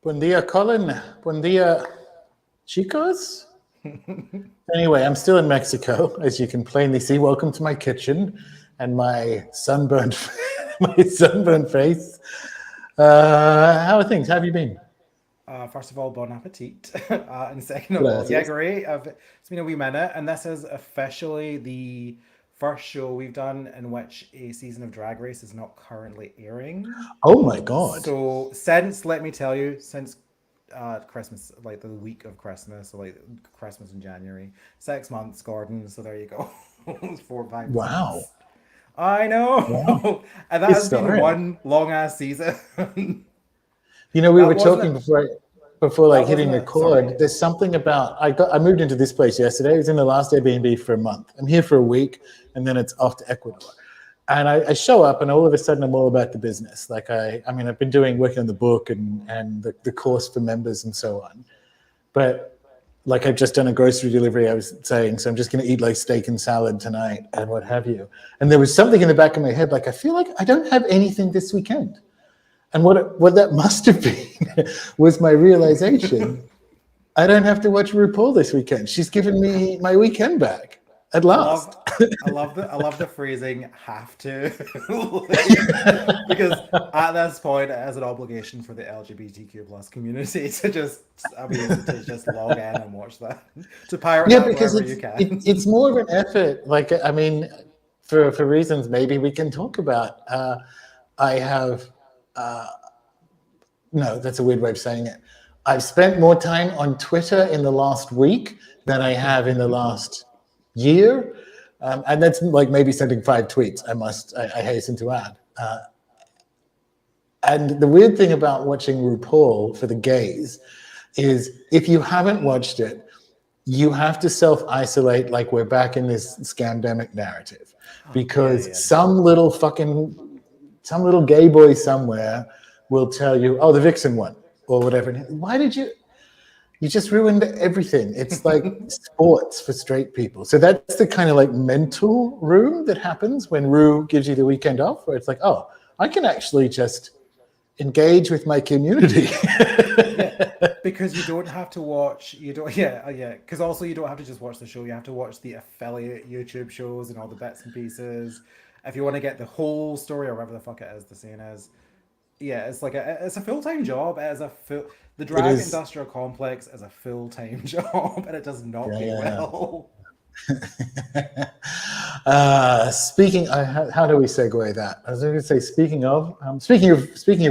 Buen dia, Colin. Buen dia, chicos. Anyway, I'm still in Mexico, as you can plainly see. Welcome to my kitchen and my sunburned face. How are things? How have you been? First of all, bon appetit. And second of all, yeah, Gracias. great. It's been a wee minute, and this is officially the first show we've done in which a season of Drag Race is not currently airing. Oh my God. So, since, let me tell you, since Christmas, like the week of Christmas, so like Christmas in January, 6 months, Gordon. So there you go. 4 or 5 months. Wow. I Wow. know. And that has been Historic. one long ass season. You know, we were That wasn't talking it. before like That hitting wasn't it. Sorry. record. There's something about I moved into this place yesterday. I was in the last Airbnb for a month. I'm here for a week, and then it's off to Ecuador. And I show up, and all of a sudden, I'm all about the business. Like I mean, I've been working on the book and the course for members and so on. But like I've just done a grocery delivery, I was saying, so I'm just going to eat like steak and salad tonight and what have you. And there was something in the back of my head, like I feel like I don't have anything this weekend. And what that must have been was my realization, I don't have to watch RuPaul this weekend. She's given me my weekend back at I last. love I love the phrasing have to. Like, because at this point it is an obligation for the LGBTQ plus community to just log in and watch that. To pirate Yeah, that because wherever you can. it's more of an effort. Like I mean, for reasons maybe we can talk about. I have no, that's a weird way of saying it. I've spent more time on Twitter in the last week than I have in the last year, and that's like maybe sending 5 tweets. I hasten to add. And the weird thing about watching RuPaul for the gays is if you haven't watched it, you have to self-isolate like we're back in this scamdemic narrative Yeah, because yeah. some little gay boy somewhere will tell you, oh, the vixen won or whatever. Why did you just ruined everything. It's like sports for straight people. So that's the kind of like mental room that happens when Ru gives you the weekend off, where it's like, oh, I can actually just engage with my community. Yeah, because you don't have to watch. You don't. Yeah, yeah. Because also you don't have to just watch the show. You have to watch the affiliate YouTube shows and all the bits and pieces. If you want to get the whole story or whatever the fuck it is the saying is, yeah, it's like it's a full time job. It is a full the It drag is. industrial complex is a full time job, and it does not Yeah, pay yeah, well. yeah. Speaking, how do we segue that? I was going to say, speaking of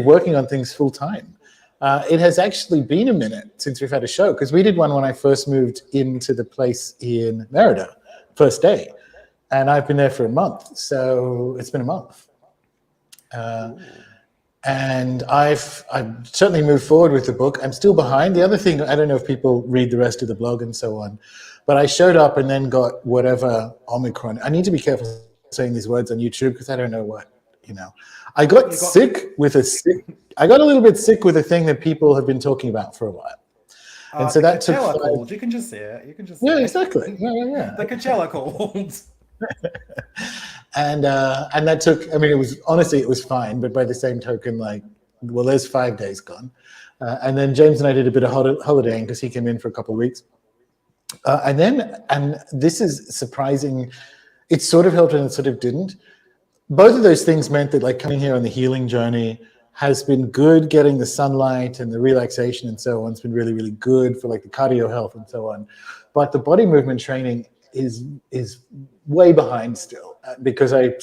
working on things full time, it has actually been a minute since we've had a show because we did one when I first moved into the place in Merida, first day, and I've been there for a month, so it's been a month. Ooh. And I've certainly moved forward with the book. I'm still behind. The other thing, I don't know if people read the rest of the blog and so on, but I showed up and then got whatever Omicron. I need to be careful saying these words on YouTube because I don't know what, you know. I got You got sick with a sick. I got a little bit sick with a thing that people have been talking about for a while, and so the that took Coachella 5. cold. You can just say it. You can just Yeah, say exactly. Yeah, yeah, yeah. the Coachella cold. And that took. I mean, it was honestly it was fine, but by the same token, like, well, there's 5 days gone, and then James and I did a bit of holidaying because he came in for a couple of weeks, and this is surprising. It sort of helped and it sort of didn't. Both of those things meant that like coming here on the healing journey has been good. Getting the sunlight and the relaxation and so on has been really, really good for like the cardio health and so on. But the body movement training is way behind still because I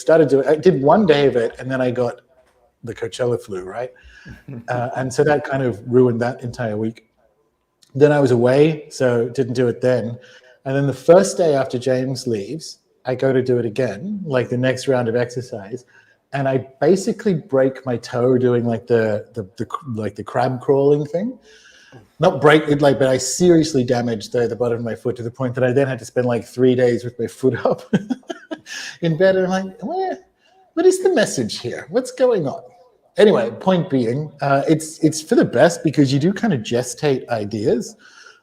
did 1 day of it and then I got the Coachella flu, right? And so that kind of ruined that entire week. Then I was away, so didn't do it then. And then the first day after James leaves, I go to do it again, like the next round of exercise, and I basically break my toe doing like the crab crawling thing. Not break it like, but I seriously damaged the bottom of my foot to the point that I then had to spend like 3 days with my foot up in bed. And I'm like, what is the message here? What's going on? Anyway, point being, it's for the best because you do kind of gestate ideas.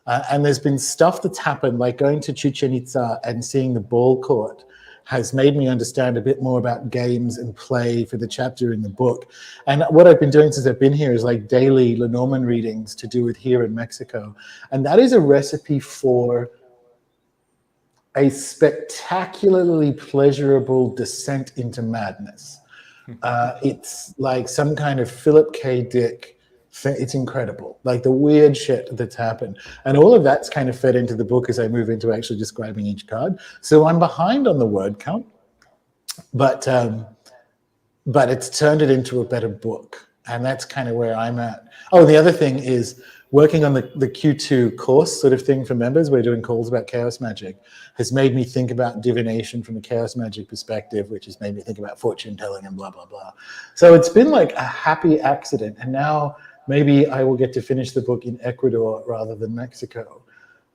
And there's been stuff that's happened, like going to Chichen Itza and seeing the ball court has made me understand a bit more about games and play for the chapter in the book. And what I've been doing since I've been here is like daily Lenormand readings to do with here in Mexico. And that is a recipe for a spectacularly pleasurable descent into madness. It's like some kind of Philip K. Dick. It's incredible, like the weird shit that's happened, and all of that's kind of fed into the book as I move into actually describing each card. So I'm behind on the word count, but it's turned it into a better book, and that's kind of where I'm at. Oh, the other thing is working on the Q2 course sort of thing for members. We're doing calls about chaos magic, has made me think about divination from a chaos magic perspective, which has made me think about fortune telling and blah, blah, blah. So it's been like a happy accident. And now maybe I will get to finish the book in Ecuador rather than Mexico.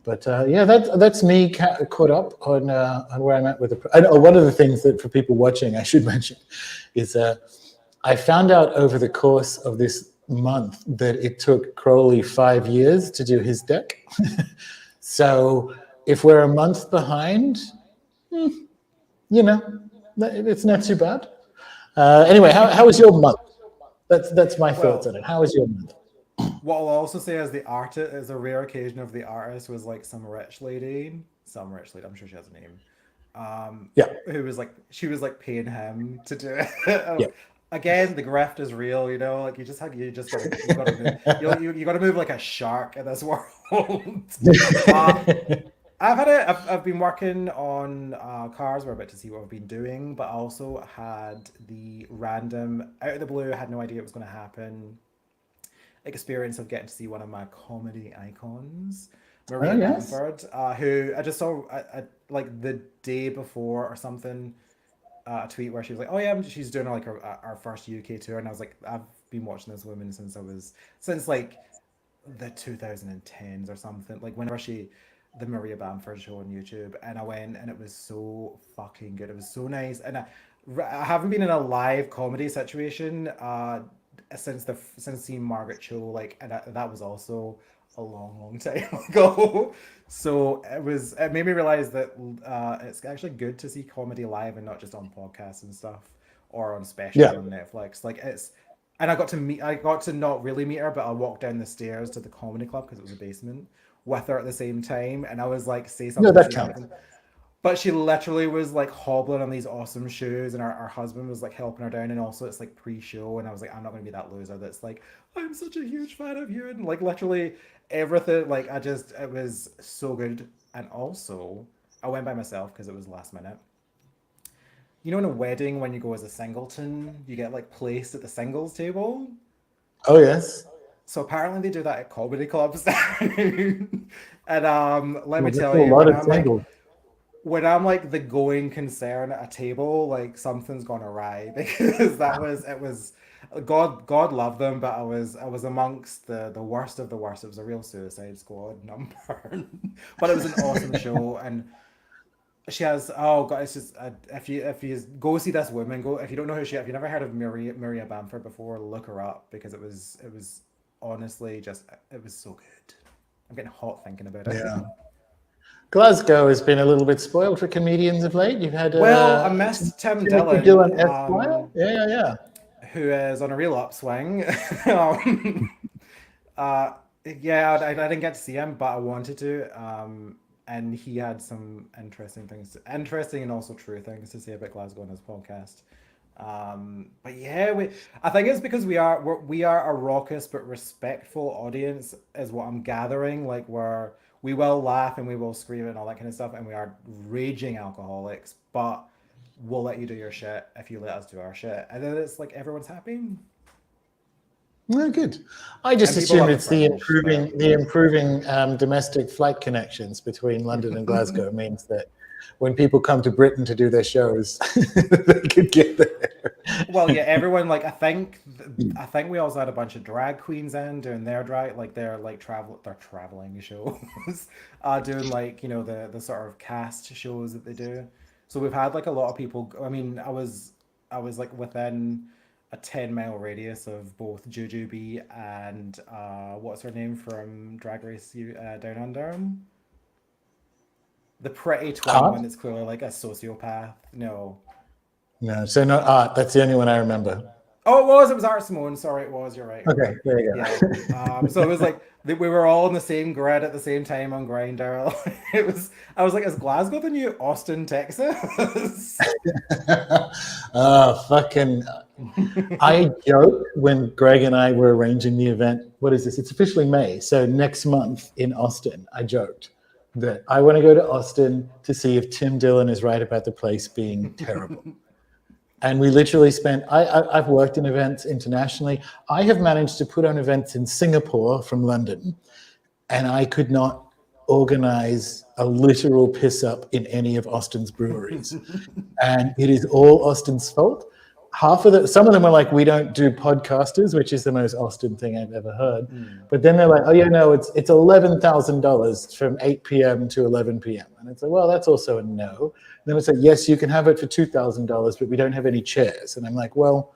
But yeah, that's me caught up on where I'm at with the. And one of the things that for people watching, I should mention, is I found out over the course of this month that it took Crowley 5 years to do his deck. So if we're a month behind, you know, it's not too bad. Anyway, how was your month? That's my thoughts on it. How was your month? What I'll also say is the artist is a rare occasion of the artist was like some rich lady, I'm sure she has a name. Yeah. Who was like, she was like paying him to do it. Yeah. Again, the graft is real, you know. Like you gotta move, you gotta move like a shark in this world. I've been working on cars. We're about to see what I've been doing, but I also had the random out of the blue. I had no idea it was going to happen. Experience of getting to see one of my comedy icons, Maria yes. Bamford, who I just saw like the day before or something, a tweet where she was like, "Oh yeah, she's doing like our first UK tour," and I was like, "I've been watching this woman since like the 2010s or something. Like whenever the Maria Bamford show on YouTube, and I went and it was so fucking good. It was so nice, and I haven't been in a live comedy situation since seeing Margaret Cho, like, and that was also a long time ago. So it made me realize that it's actually good to see comedy live and not just on podcasts and stuff or on specials on Netflix. Like and I got to not really meet her, but I walked down the stairs to the comedy club because it was a basement with her at the same time, and I was like, say something. No, that counts. But she literally was like hobbling on these awesome shoes, and our husband was like helping her down. And also, it's like pre-show, and I was like, I'm not gonna be that loser that's like, I'm such a huge fan of you, and like literally everything. Like it was so good. And also, I went by myself because it was last minute. You know, in a wedding, when you go as a singleton, you get like placed at the singles table. Oh yes. So apparently they do that at comedy clubs. And let me tell A you, lot of when I'm like the going concern at a table, like something's gone awry, because it was God love them, but I was amongst the worst of the worst. It was a real Suicide Squad number. But it was an awesome show, and she has, oh god, it's just if you go see this woman, go, if you don't know who if you never heard of Maria Bamford before, look her up, because it was honestly just, it was so good. I'm getting hot thinking about it. Yeah. Glasgow has been a little bit spoiled for comedians of late. You've had I missed Tim Dillon, yeah, who is on a real upswing. Yeah, I didn't get to see him, but I wanted to. And he had some interesting and also true things to say about Glasgow on his podcast. But yeah, I think it's because we are a raucous but respectful audience, is what I'm gathering. Like we will laugh and we will scream and all that kind of stuff, and we are raging alcoholics, but we'll let you do your shit if you let us do our shit, and then it's like everyone's happy. Well, good. I just assume it's the improving domestic flight connections between London and Glasgow means that when people come to Britain to do their shows, they could get there. Well, yeah, everyone, like, I think we also had a bunch of drag queens in doing their drag, like their like traveling shows, doing like, you know, the sort of cast shows that they do. So we've had like a lot of people. I mean, I was like within a 10-mile radius of both Jujubee and what's her name from Drag Race Down Under? The pretty twin Art? one that's clearly like a sociopath. No. No, so not Art. That's the only one I remember. Oh, it was Art Simone. Sorry, it was. You're right. You're Okay, right. there you Yeah. go. So it was like we were all in the same grid at the same time on Grindr. It was. I was like, is Glasgow the new Austin, Texas? Oh, fucking. I joked when Greg and I were arranging the event. What is this? It's officially May. So next month in Austin, I joked that I want to go to Austin to see if Tim Dillon is right about the place being terrible. And we literally spent, I've worked in events internationally. I have managed to put on events in Singapore from London, and I could not organize a literal piss up in any of Austin's breweries. And it is all Austin's fault. Some of them are like, we don't do podcasters, which is the most Austin thing I've ever heard. But then they're like, oh yeah, no, it's $11,000 from 8 p.m. to 11 p.m. And it's like, well, that's also a no. And then it's like, yes, you can have it for $2,000, but we don't have any chairs. And I'm like, well,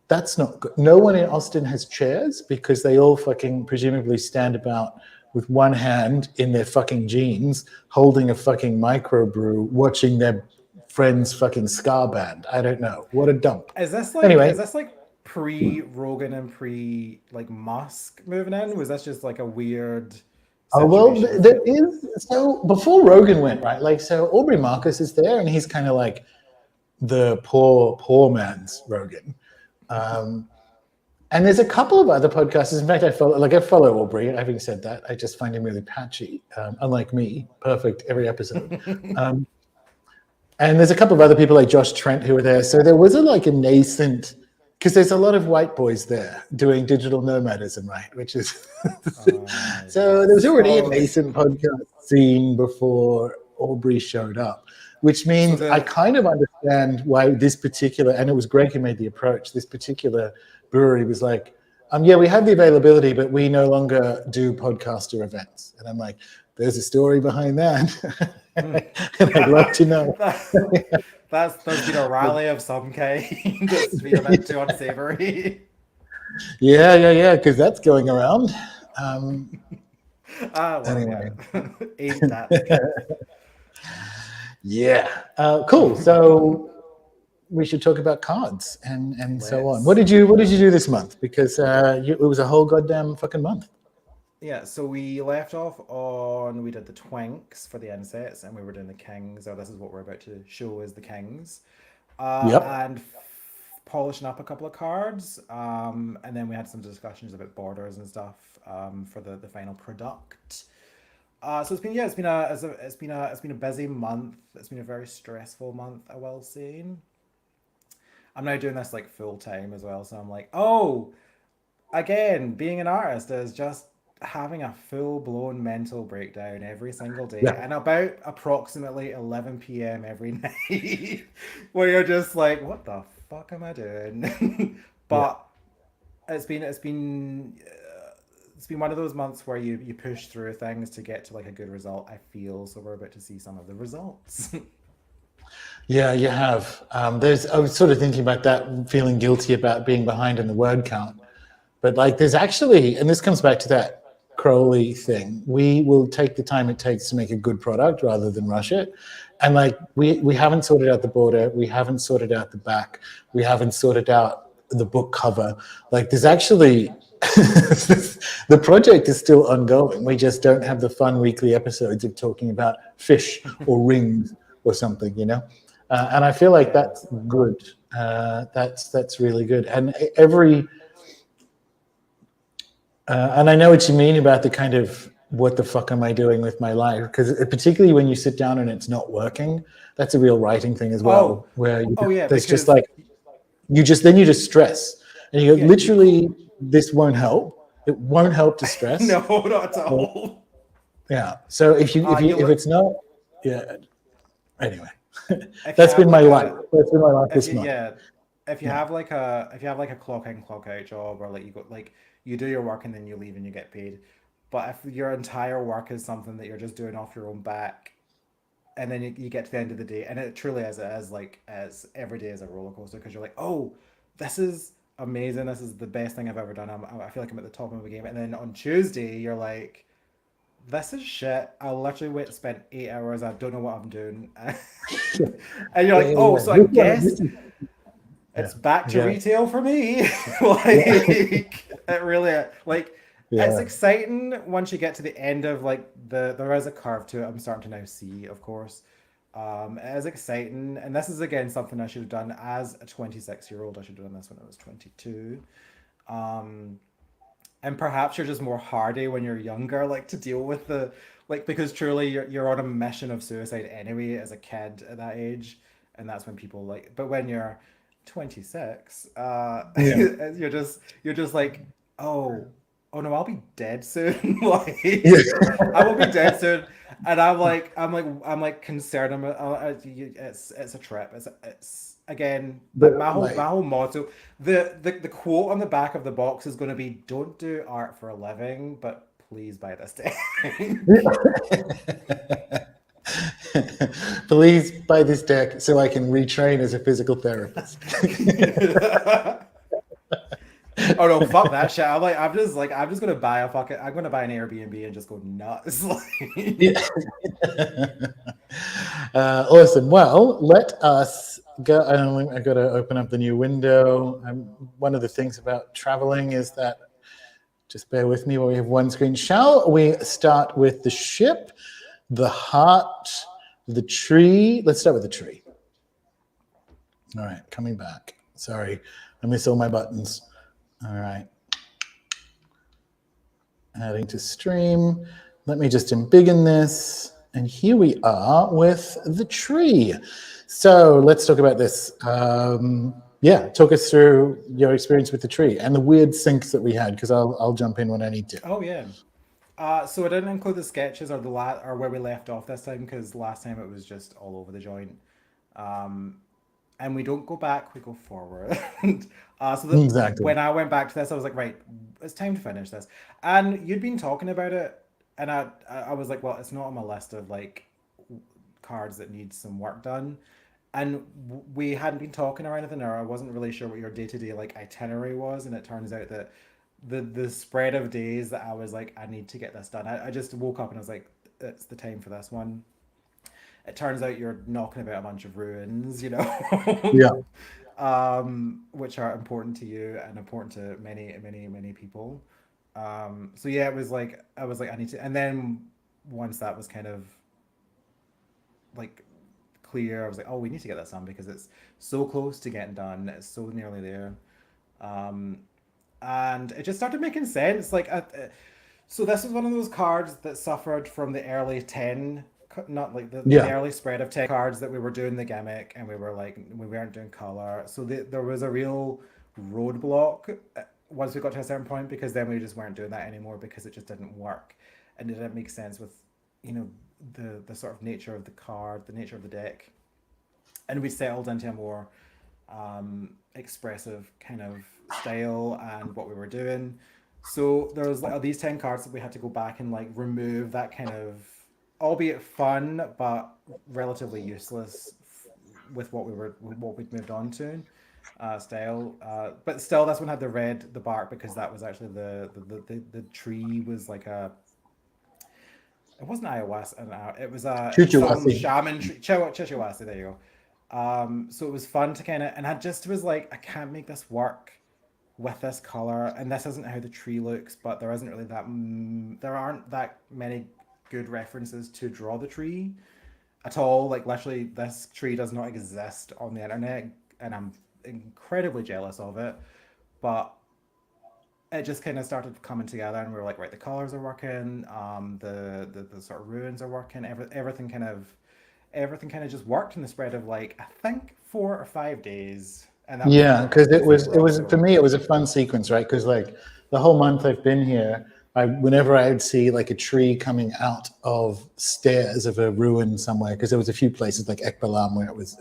that's not good. No one in Austin has chairs because they all fucking presumably stand about with one hand in their fucking jeans, holding a fucking microbrew, watching their friend's fucking ska band. I don't know. What a dump. Is this like Anyway. is this like pre Rogan and pre like Musk moving in? Was this just like a weird Oh, well, situation? there is. So before Rogan went, right? Like, so Aubrey Marcus is there, and he's kind of like the poor man's Rogan. And there's a couple of other podcasters. In fact, I follow Aubrey. Having said that, I just find him really patchy. Unlike me, perfect every episode. And there's a couple of other people like Josh Trent who were there. So there was a nascent, because there's a lot of white boys there doing digital nomadism, right? Which is so there was already a nascent podcast scene before Aubrey showed up, which means I kind of understand why this particular, and it was Greg who made the approach, this particular brewery was like, yeah, we have the availability, but we no longer do podcaster events. And I'm like, there's a story behind that. And I'd love to know. There's been a rally of some kind that's been a bit too unsavory. Yeah, because that's going around. Anyway. Ain't that. Yeah. Cool. So we should talk about cards and so on. What did you do this month? Because it was a whole goddamn fucking month. Yeah, so we left off on, we did the Twinks for the insets, and we were doing the Kings, or this is what we're about to show is the Kings. And polishing up a couple of cards, and then we had some discussions about borders and stuff for the final product. So it's been a busy month. It's been a very stressful month, I will say. I'm now doing this like full time as well, so I'm like, oh, again, being an artist is just having a full-blown mental breakdown every single day, and about approximately 11 p.m. every night, where you're just like, what the fuck am I doing? But it's been one of those months where you push through things to get to like a good result, I feel. So we're about to see some of the results. Yeah, you have. I was sort of thinking about that, feeling guilty about being behind in the word count. But like there's actually, and this comes back to that Crowley thing, we will take the time it takes to make a good product rather than rush it. And like we haven't sorted out the border, we haven't sorted out the back, we haven't sorted out the book cover. Like there's actually, the project is still ongoing. We just don't have the fun weekly episodes of talking about fish or rings or something, you know? And I feel like that's good. That's really good. And and I know what you mean about the kind of what the fuck am I doing with my life? Because particularly when you sit down and it's not working, that's a real writing thing as well. There's just like you just stress, and you go, literally, this won't help. It won't help to stress. No, not at all. Yeah. So if it's not, Anyway, that's been my life. That's been my life this month. Yeah. If you have like a clock in, clock out job, or like you go like you do your work and then you leave and you get paid. But if your entire work is something that you're just doing off your own back, and then you get to the end of the day, and it truly is as every day is a roller coaster, because you're like, oh, this is amazing, this is the best thing I've ever done. I feel like I'm at the top of the game, and then on Tuesday you're like, this is shit. I literally spent 8 hours. I don't know what I'm doing. And you're like, oh, so I guess Yeah, it's back to yeah, retail for me. yeah, Like it really like it's yeah. exciting once you get to the end of like there is a curve to it. I'm starting to now see, of course. It is exciting, and this is again something I should have done as a 26-year-old. I should have done this when I was 22. Um, and perhaps you're just more hardy when you're younger, like to deal with the like because truly you're on a mission of suicide anyway as a kid at that age, and that's when people like. But when you're 26, Yeah. you're just like, oh no, I'll be dead soon. Yeah. Like I will be dead soon, and I'm like concerned. It's a trip. It's again But my like, whole motto. The quote on the back of the box is going to be, "Don't do art for a living, but please buy this thing." please buy this deck so I can retrain as a physical therapist. Oh no, fuck that shit. I'm just gonna buy I'm gonna buy an Airbnb and just go nuts. Like, Yeah. Awesome. Well, let us go. I got to open up the new window. One of the things about traveling is that, just bear with me while we have one screen. Shall we start with the ship, the heart, the tree? Let's start with the tree. All right, coming back. Sorry, I miss all my buttons. All right. Adding to stream. Let me just embiggen this. And here we are with the tree. So let's talk about this. Talk us through your experience with the tree and the weird syncs that we had, because I'll jump in when I need to. oh yeah. So I didn't include the sketches or or where we left off this time because last time it was just all over the joint. Um, and we don't go back, we go forward. Exactly. When I went back to this, I was like, right, it's time to finish this. And you'd been talking about it, and I was like, well, it's not on my list of like cards that need some work done. And we hadn't been talking or anything, or I wasn't really sure what your day to day like itinerary was. And it turns out that the spread of days that I was like, I need to get this done. I just woke up and I was like, it's the time for this one. It turns out you're knocking about a bunch of ruins, Yeah. which are important to you and important to many, many, many people. So yeah, it was like I was like I need to, and then once that was kind of like clear, I was like, oh, we need to get this done because it's so close to getting done. It's so nearly there. Um, and it just started making sense. So this was one of those cards that suffered from the early 10, not like the Yeah. early spread of 10 cards that we were doing the gimmick and we were like, we weren't doing color. So there was a real roadblock once we got to a certain point because then we just weren't doing that anymore because it just didn't work. And it didn't make sense with, you know, the sort of nature of the card, the nature of the deck. And we settled into a more expressive kind of style and what we were doing. So there was like these 10 cards that we had to go back and like remove that kind of, albeit fun but relatively useless with what we'd moved on to style. But still, this one had the bark because that was actually the tree was like a. It wasn't ayahuasca. It was some Chuchuwasi. shaman tree. Chichiwasi. There you go. So it was fun to kind of, and I just was like, I can't make this work with this color, and this isn't how the tree looks, but there isn't really there aren't that many good references to draw the tree at all. Like literally, this tree does not exist on the internet, and I'm incredibly jealous of it. But it just kind of started coming together, and we were like, right, the colors are working, the sort of ruins are working, everything kind of just worked in the spread of like I think 4 or 5 days, and that was Yeah, before because it Disney World. was for So me it was a fun sequence, right? Because like the whole month I've been here, whenever I would see like a tree coming out of stairs of a ruin somewhere, because there was a few places like Ekbalam where it was,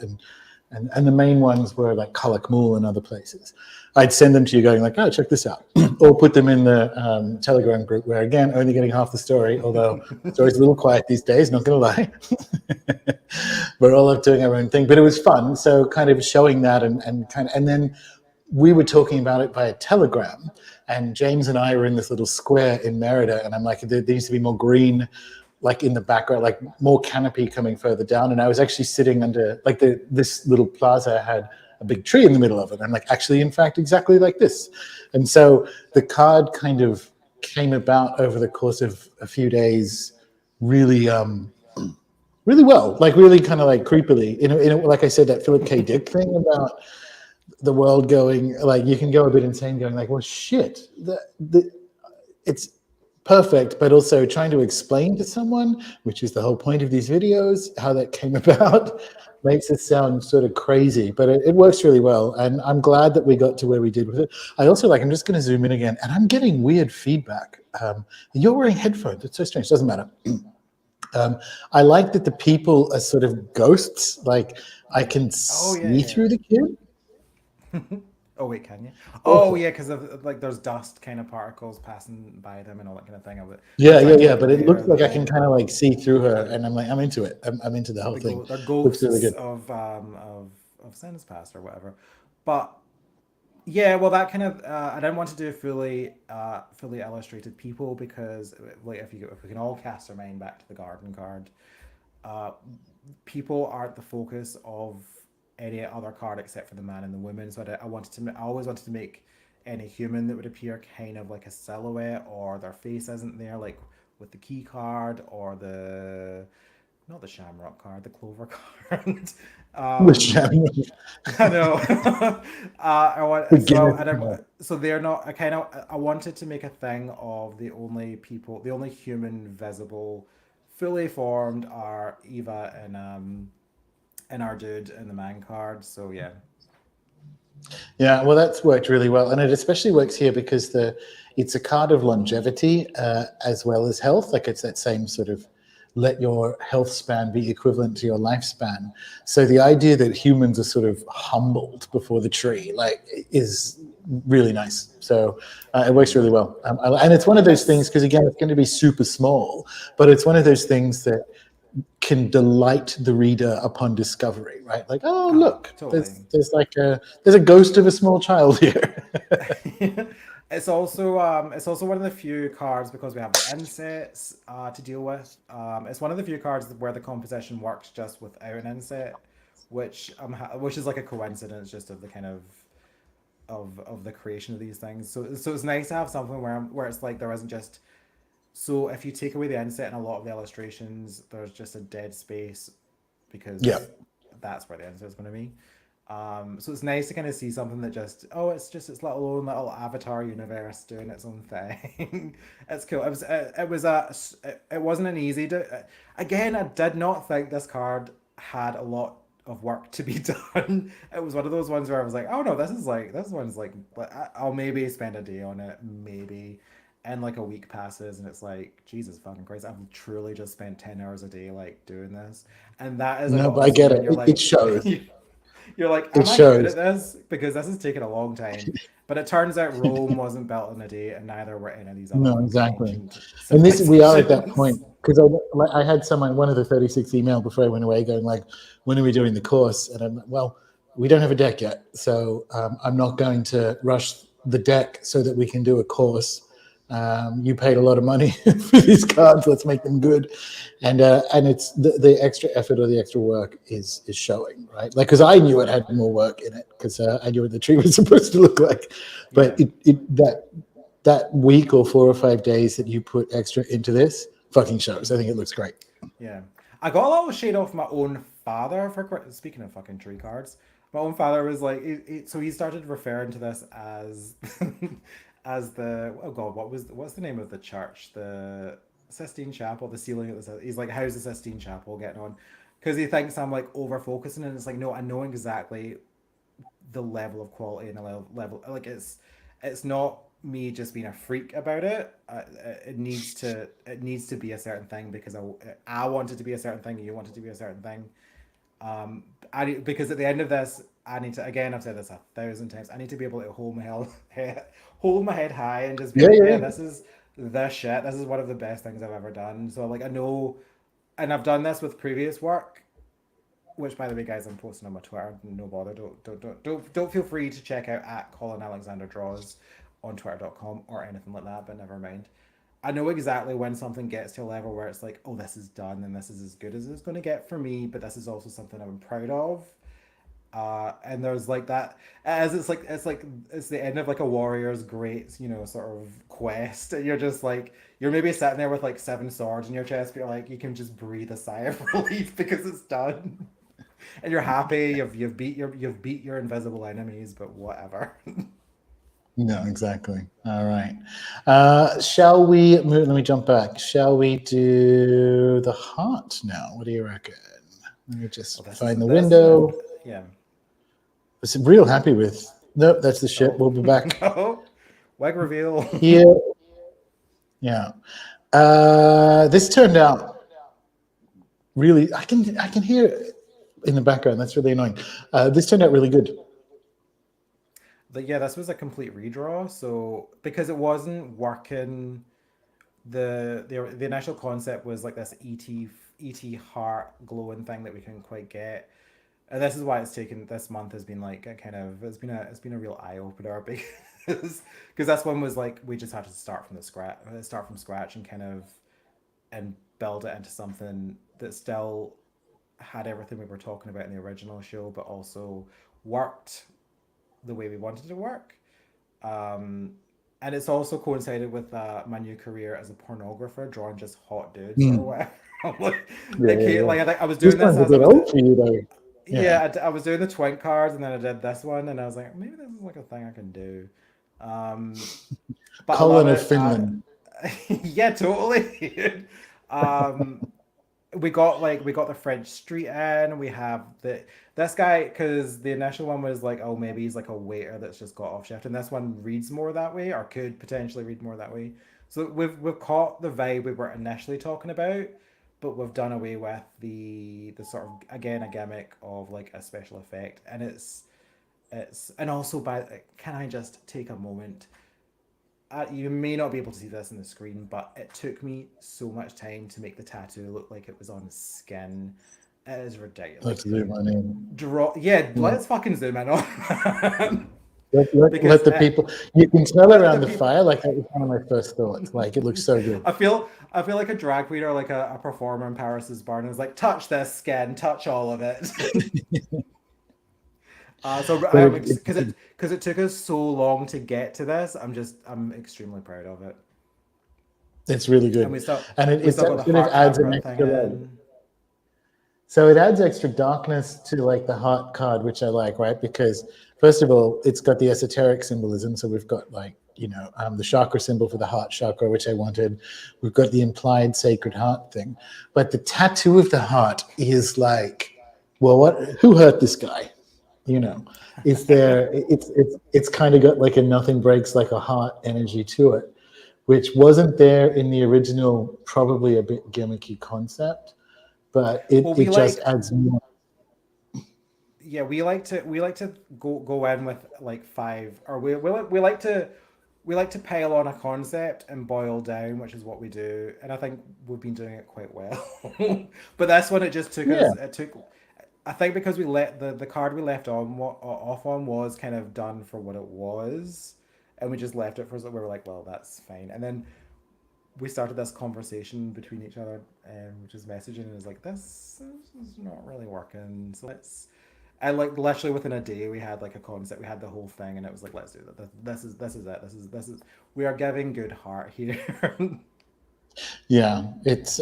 and the main ones were like Kalakmul and other places. I'd send them to you going like, oh, check this out, or put them in the Telegram group where again only getting half the story, although the story's a little quiet these days, not gonna lie. We're all up doing our own thing, but it was fun. So kind of showing that and then we were talking about it via Telegram, and James and I were in this little square in Merida, and I'm like, there needs to be more green, like in the background, like more canopy coming further down. And I was actually sitting under like this little plaza had a big tree in the middle of it. I'm like, actually, in fact, exactly like this. And so the card kind of came about over the course of a few days, really, really well, like really kind of like creepily. Like I said, that Philip K. Dick thing about the world going, like you can go a bit insane, going like, well, shit, it's perfect, but also trying to explain to someone, which is the whole point of these videos, how that came about, makes it sound sort of crazy, but it works really well. And I'm glad that we got to where we did with it. I also I'm just going to zoom in again, and I'm getting weird feedback. You're wearing headphones. It's so strange. Doesn't matter. I like that the people are sort of ghosts. Like I can see through the kid. Oh wait, can you? Oh yeah, because of like there's dust kind of particles passing by them and all that kind of thing of it. Yeah. But it looks like I can kind of like see through her, and I'm like, I'm into it. I'm into the whole thing. They're ghosts really good. of sins past or whatever. But yeah, well, that kind of I didn't want to do fully illustrated people because like if we can all cast our mind back to the garden card, uh, people aren't the focus of any other card except for the man and the woman. So I always wanted to make any human that would appear kind of like a silhouette, or their face isn't there, like with the key card or the not the Shamrock card, the Clover card. The Shamrock. I know. So they're not. I wanted to make a thing of the only human visible, fully formed are Eva and our dude in the man card. So yeah. Yeah, well, that's worked really well, and it especially works here because it's a card of longevity as well as health. Like it's that same sort of let your health span be equivalent to your lifespan. So the idea that humans are sort of humbled before the tree, like, is really nice. So it works really well, and it's one of those things because again, it's going to be super small, but it's one of those things that can delight the reader upon discovery, right? Like, oh look, totally. there's a ghost of a small child here. It's also one of the few cards, because we have the insets to deal with. It's one of the few cards where the composition works just without an inset, which is like a coincidence just of the kind of the creation of these things. So it's nice to have something where it's like there isn't just. So if you take away the inset in a lot of the illustrations, there's just a dead space because that's where the inset is going to be. So it's nice to kind of see something that it's just its own little avatar universe doing its own thing. It's cool. It wasn't an easy. Again, I did not think this card had a lot of work to be done. It was one of those ones where I was like, oh no, this one's like, I'll maybe spend a day on it, maybe. And like a week passes and it's like, Jesus fucking Christ, I've truly just spent 10 hours a day like doing this. And that is no, but I get it. It shows. You're like, am I good at this? Because this has taken a long time. But it turns out Rome wasn't built in a day, and neither were any of these other. No, exactly. And we are at that point because I had one of the 36 email before I went away going like, when are we doing the course? And I'm like, well, we don't have a deck yet, so I'm not going to rush the deck so that we can do a course. You paid a lot of money for these cards. Let's make them good, and it's the extra effort or the extra work is showing, right? Like, because I knew it had more work in it because I knew what the tree was supposed to look like, but that week or 4 or 5 days that you put extra into this fucking shows. I think it looks great. Yeah, I got a little shade off my own father for speaking of fucking tree cards. My own father was like, so he started referring to this as. As the what's the name of the church, the Sistine Chapel, the ceiling of the, he's like, how's the Sistine Chapel getting on? Because he thinks I'm like over focusing, and it's like, no, I know exactly the level of quality and the level like it's not me just being a freak about it. It needs to be a certain thing because I want it to be a certain thing, you want it to be a certain thing. Because at the end of this, I need to, again, I've said this 1,000 times, I need to be able to hold my head high and just be this is the shit. This is one of the best things I've ever done. So like, I know, and I've done this with previous work. which by the way, guys, I'm posting on my Twitter. No bother. Don't feel free to check out at Colin Alexander Draws on Twitter.com or anything like that. But never mind. I know exactly when something gets to a level where it's like, oh, this is done and this is as good as it's going to get for me. But this is also something I'm proud of. And there's like that as it's the end of like a warrior's great, sort of quest, and you're just like you're maybe sitting there with like 7 swords in your chest, but you're like you can just breathe a sigh of relief because it's done, and you're happy. You've beat your invisible enemies, but whatever. No, exactly. All right. Shall we move? Let me jump back. Shall we do the heart now? What do you reckon? Let me just find the window. Yeah. I'm real happy with. Nope, that's the ship. We'll be back. No. Wag reveal. Here. Yeah. This turned out really. I can hear it in the background. That's really annoying. This turned out really good. Yeah, this was a complete redraw. So because it wasn't working, the initial concept was like this ET heart glowing thing that we couldn't quite get. And this is why it's taken this month has been like a kind of it's been a real eye opener because this one was like we just had to start from scratch and kind of and build it into something that still had everything we were talking about in the original show, but also worked the way we wanted it to work. And it's also coincided with my new career as a pornographer, drawing just hot dudes or whatever. I was doing this. This one's a bit old for you, though. Yeah, I was doing the twink cards, and then I did this one, and I was like, maybe this is like a thing I can do. But Colin of Finland. Yeah, totally. We got the French street in. We have this guy because the initial one was like, oh, maybe he's like a waiter that's just got off shift, and this one reads more that way, or could potentially read more that way. So we've caught the vibe we were initially talking about, but we've done away with the sort of again a gimmick of like a special effect, and it's and also can I just take a moment? You may not be able to see this in the screen, but it took me so much time to make the tattoo look like it was on skin. It is ridiculous. Let's zoom on in. Let's fucking zoom in on. Let the people. You can tell around the fire. Like that was one of my first thoughts. Like it looks so good. I feel like a drag queen or like a performer in Paris's Barn is like, touch this skin, touch all of it. Because it took us so long to get to this, I'm extremely proud of it. It's really good, and it sort of adds an extra. So it adds extra darkness to like the heart card, which I like, right? Because first of all, it's got the esoteric symbolism. So we've got like the chakra symbol for the heart chakra, which I wanted. We've got the implied sacred heart thing, but the tattoo of the heart is like, well, who hurt this guy? It's there. It's kind of got like a nothing breaks like a heart energy to it, which wasn't there in the original. Probably a bit gimmicky concept, but it just adds more. Yeah, we like to go in with like 5, or we like to pile on a concept and boil down, which is what we do, and I think we've been doing it quite well. But this one, it just took us. It took. I think because we let the card we left off on was kind of done for what it was, and we just left it for so we were like, well, that's fine. And then we started this conversation between each other, which is messaging, and it's like, this is not really working. So and like literally within a day, we had like a concept, we had the whole thing, and it was like, let's do that. This is it. This is we are giving good heart here. Yeah, it's.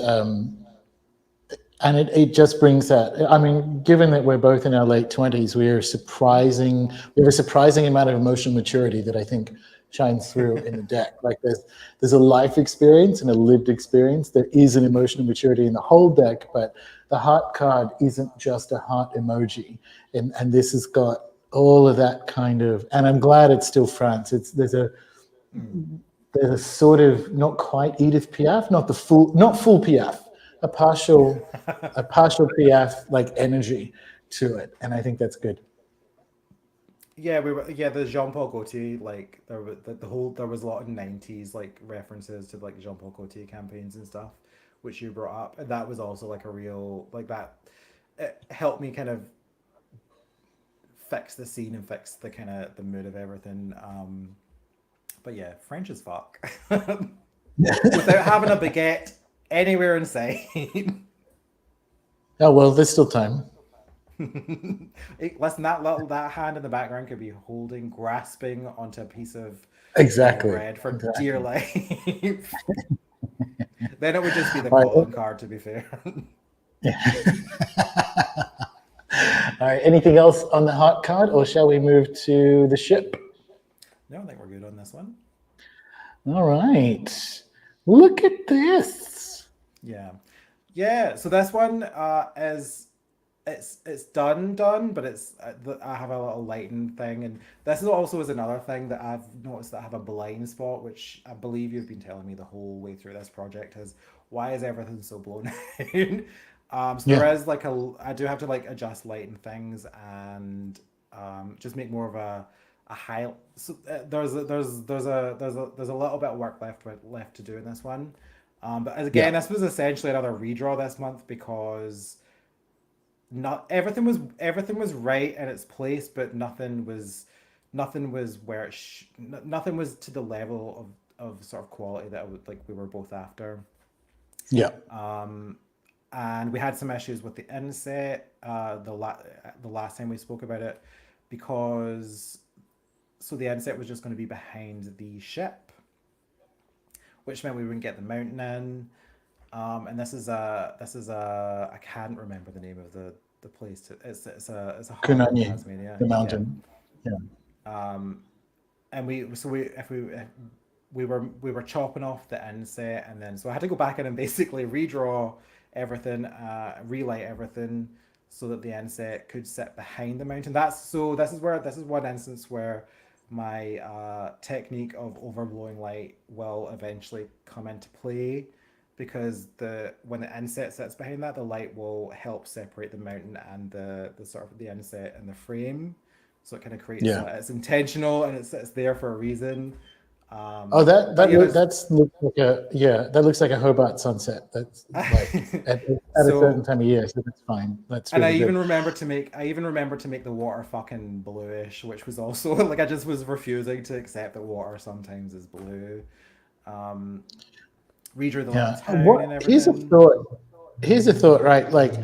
And it just brings that. I mean, given that we're both in our late 20s, we have a surprising amount of emotional maturity that I think shines through in the deck. Like there's a life experience and a lived experience. There is an emotional maturity in the whole deck, but the heart card isn't just a heart emoji. And this has got all of that kind of, and I'm glad it's still France. There's a sort of not quite Edith Piaf, not full Piaf. A partial Piaf like energy to it, and I think that's good. Yeah, the Jean-Paul Gaultier, like there was a lot of 90s like references to like Jean-Paul Gaultier campaigns and stuff, which you brought up, and that was also like a real like that. it helped me kind of fix the scene and fix the kind of the mood of everything. But yeah, French as fuck. Without having a baguette anywhere in sight. Oh well, there's still time. Listen, that hand in the background could be holding, grasping onto a piece of Exactly. bread for Exactly. dear life. Then it would just be the All right. calling card, to be fair. All right. Anything else on the hot card, or shall we move to the ship? No, I think we're good on this one. All right. Look at this. Yeah. So this one is it's done, but it's I have a little lighting thing, and this is also is another thing that I've noticed that I have a blind spot, which I believe you've been telling me the whole way through this project is why is everything so blown out? So Yeah. there is like I do have to like adjust lighting things and just make more of a high. So there's a little bit of work left to do in this one. But again, Yeah. this was essentially another redraw this month because not everything was right in its place, but nothing was where nothing was to the level of sort of quality that I would like we were both after. Yeah. And we had some issues with the inset the last time we spoke about it because so the inset was just going to be behind the ship, which meant we wouldn't get the mountain in. And this is a I can't remember the name of the place. It's a harbor in Kunani, Tasmania. the Yeah. mountain. Yeah. And we were chopping off the inset, and then so I had to go back in and basically redraw everything, relight everything, so that the inset could sit behind the mountain. This is one instance where my technique of overblowing light will eventually come into play because when the inset sits behind that, the light will help separate the mountain and the sort of the inset and the frame. So it kind of creates Yeah. it's intentional and it's there for a reason. Oh, Yeah, that looks like a Hobart sunset. That's like at a certain so time of year, so that's fine. That's and really good. I even remember to make the water fucking bluish, which was also like I just was refusing to accept that water sometimes is blue. Um, Redrew the little Yeah. town and Here's a everything. thought. Here's a thought, right? Like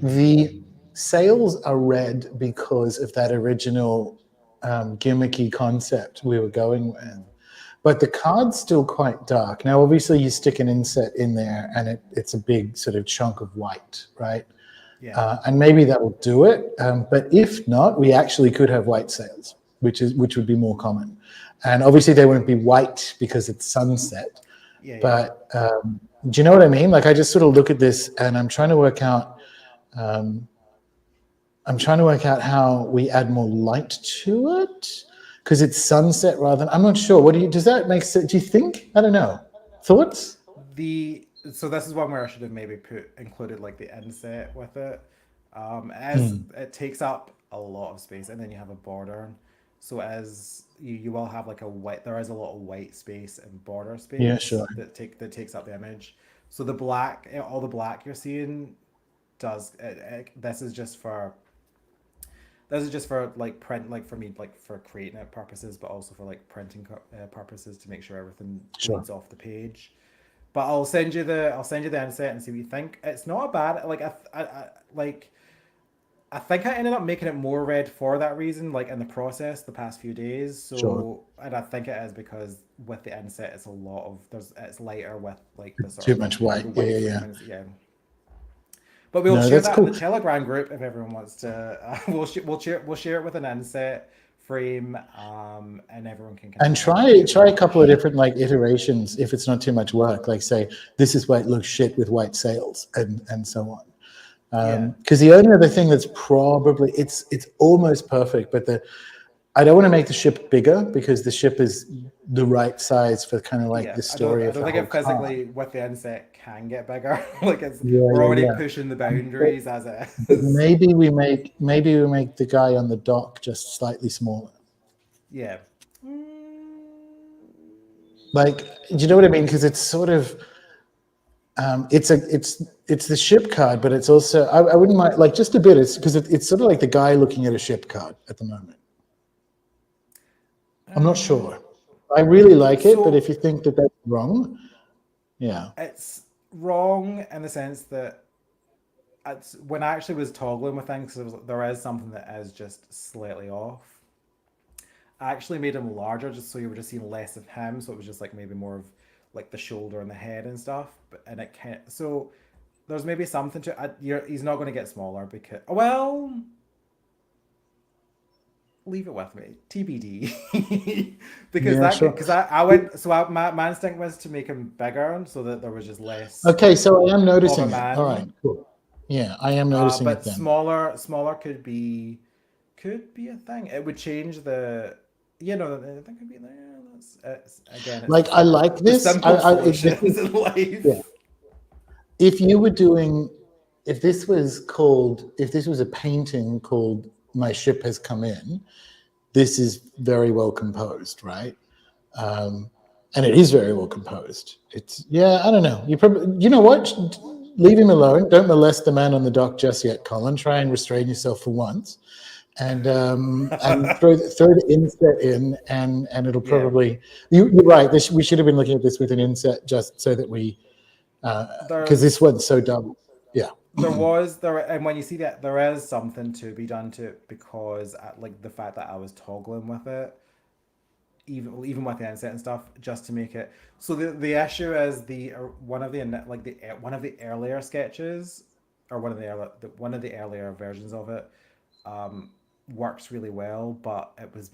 the sails are red because of that original gimmicky concept we were going with. But the card's still quite dark. Now, obviously, you stick an inset in there, and it's a big sort of chunk of white, right? Yeah. And maybe that will do it. But if not, we actually could have white sails, which would be more common. And obviously, they won't be white because it's sunset. Yeah. But do you know what I mean? Like, I just sort of look at this, and I'm trying to work out. How we add more light to it. Because it's sunset rather than I'm not sure. Does that make sense? Do you think? I don't know. Thoughts? So this is one where I should have maybe included like the inset with it. As it takes up a lot of space, and then you have a border. So as you will have like there is a lot of white space and border space Yeah, sure. that takes up the image. So all the black you're seeing this is just for like print, like for me, like for creating it purposes, but also for like printing purposes to make sure everything bleeds off the page. But I'll send you the inset and see what you think. It's not a bad I think I ended up making it more red for that reason, like in the process the past few days. So Sure. and I think it is because with the inset it's it's lighter with like the sort Too of much like, white. the Yeah. yeah. But we'll No, share that's that cool. in the Telegram group if everyone wants to. We'll share it with an inset frame, and everyone can. And try a couple of different like iterations if it's not too much work. Like say, this is why it looks shit with white sails and so on. Because the only other thing that's probably it's almost perfect, but I don't want to make the ship bigger because the ship is the right size for kind of like the story I of the don't think whole it physically with the inset can get bigger. Like we're already pushing the But boundaries as it is. maybe we make the guy on the dock just slightly smaller. Yeah. Like, do you know what I mean? Because it's sort of It's the ship card, but it's also I wouldn't mind like just a bit. It's because it's sort of like the guy looking at a ship card at the moment. I'm not sure. I really like it, but So if you think that that's wrong, yeah. it's wrong in the sense that it's when I actually was toggling with things, there is something that is just slightly off. I actually made him larger just so you were just seeing less of him, so it was just like maybe more of like the shoulder and the head and stuff. But and it can't. So there's maybe something to. He's not going to get smaller because well, leave it with me, TBD. because Yeah, that sure. because I went so my instinct was to make him bigger so that there was just less Okay, so I am of a noticing it. All right, man. cool. Yeah, I am noticing it But then. smaller could be a thing. It would change the that could be there. Again, it's Like I like the this. simple This solutions is, in yeah. life. If you were doing, if this was a painting called "My Ship Has Come In," this is very well composed, right? Um, and it is very well composed. It's yeah, I don't know. You know what? Leave him alone. Don't molest the man on the dock just yet, Colin. Try and restrain yourself for once, and throw the inset in, and it'll Yeah, probably. You're right. We should have been looking at this with an inset just so that we because this there's one's so dumb. Yeah. and when you see that there is something to be done to it because like the fact that I was toggling with it even with the inset and stuff just to make it so the issue is the one of the like the one of the earlier sketches or one of the earlier versions of it um works really well but it was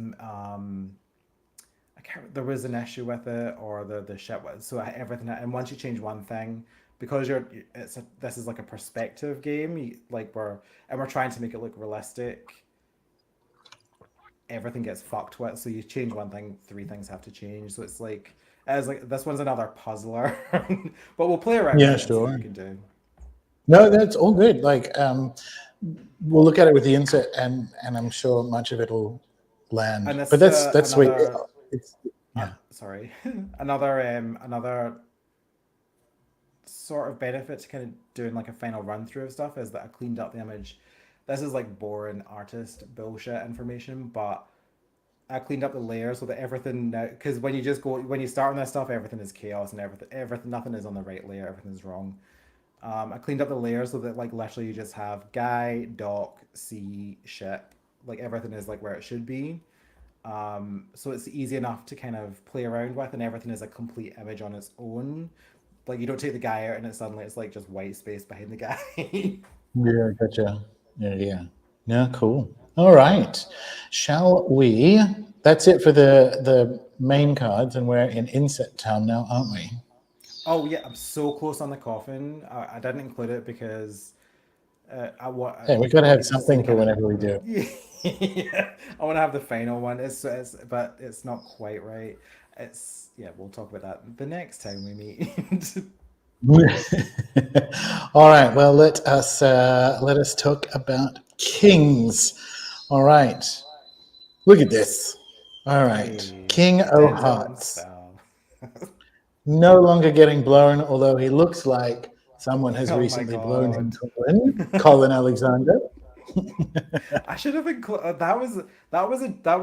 I can't there was an issue with it or the shit was so everything and once you change one thing because this is like a perspective game like we're trying to make it look realistic everything gets fucked with. So you change one thing, three things have to change. So it's like as like this one's another puzzler, but we'll play around Yeah, with it and see what we sure. can do. No, that's all good. Like, we'll look at it with the inset, and I'm sure much of it will land. And But this that's sweet. another It's yeah. sorry another sort of benefit to kind of doing like a final run through of stuff is that I cleaned up the image. This is like boring artist bullshit information, but I cleaned up the layers so that everything now because when you start on this stuff, everything is chaos and everything nothing is on the right layer, everything is wrong. I cleaned up the layers so that like literally you just have guy, dock, sea, ship, like everything is like where it should be. So it's easy enough to kind of play around with, and everything is a complete image on its own. Like you don't take the guy out and it's like just white space behind the guy. Yeah, gotcha. Yeah, yeah. Yeah, cool. All right. Shall we? That's it for the main cards, and we're in Inset Town now, aren't we? Oh yeah, I'm so close on the coffin. I didn't include it because Yeah, we got to have just to something for kind of whenever we do. yeah, I want to have the final one. It's but it's not quite right. It's yeah, we'll talk about that the next time we meet. All right. Well, let us talk about kings. All right. Look at this. All right. Hey, King o' Denzel and Hearts. Spell. No longer getting blown, although he looks like someone has Oh my recently blown him god. to win. Colin Alexander. I should have included that was